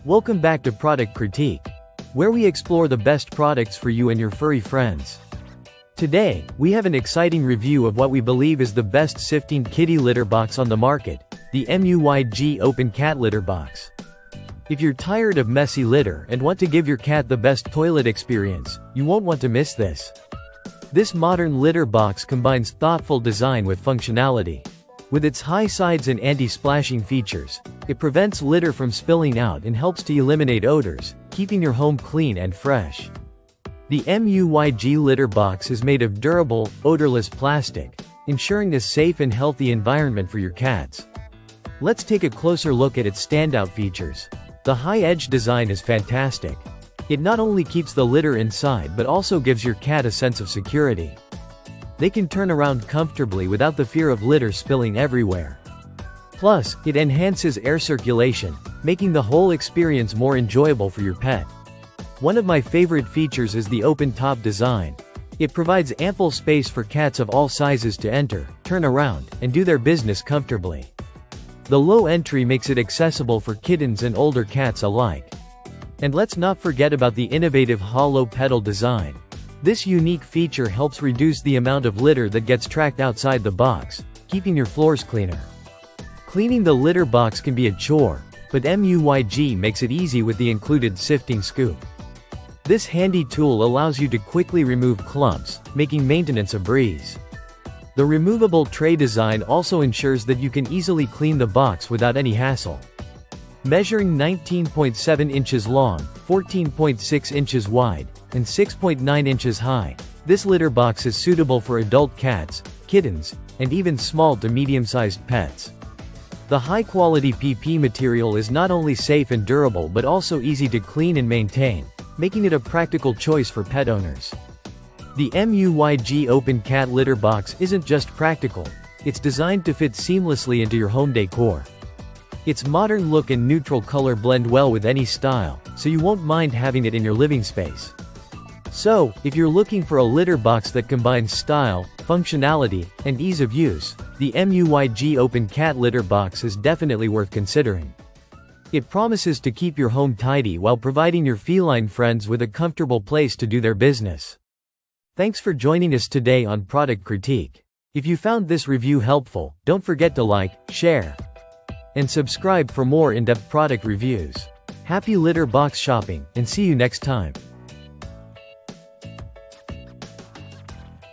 Welcome back to Product Critique, where we explore the best products for you and your furry friends. Today, we have an exciting review of what we believe is the best sifting kitty litter box on the market, the MUYG Open Cat Litter Box. If you're tired of messy litter and want to give your cat the best toilet experience, you won't want to miss this. This modern litter box combines thoughtful design with functionality. With its high sides and anti-splashing features, it prevents litter from spilling out and helps to eliminate odors, keeping your home clean and fresh. The MUYG litter box is made of durable, odorless plastic, ensuring a safe and healthy environment for your cats. Let's take a closer look at its standout features. The high-edge design is fantastic. It not only keeps the litter inside but also gives your cat a sense of security. They can turn around comfortably without the fear of litter spilling everywhere. Plus, it enhances air circulation, making the whole experience more enjoyable for your pet. One of my favorite features is the open-top design. It provides ample space for cats of all sizes to enter, turn around, and do their business comfortably. The low entry makes it accessible for kittens and older cats alike. And let's not forget about the innovative hollow pedal design. This unique feature helps reduce the amount of litter that gets tracked outside the box, keeping your floors cleaner. Cleaning the litter box can be a chore, but MUYG makes it easy with the included sifting scoop. This handy tool allows you to quickly remove clumps, making maintenance a breeze. The removable tray design also ensures that you can easily clean the box without any hassle. Measuring 19.7 inches long, 14.6 inches wide, and 6.9 inches high, this litter box is suitable for adult cats, kittens, and even small to medium-sized pets. The high-quality PP material is not only safe and durable but also easy to clean and maintain, making it a practical choice for pet owners. The MUYG Open Cat Litter Box isn't just practical, it's designed to fit seamlessly into your home decor. Its modern look and neutral color blend well with any style, so you won't mind having it in your living space. So, if you're looking for a litter box that combines style, functionality, and ease of use, the MUYG Open Cat Litter Box is definitely worth considering. It promises to keep your home tidy while providing your feline friends with a comfortable place to do their business. Thanks for joining us today on Product Critique. If you found this review helpful, don't forget to like, share, and subscribe for more in-depth product reviews. Happy litter box shopping, and see you next time.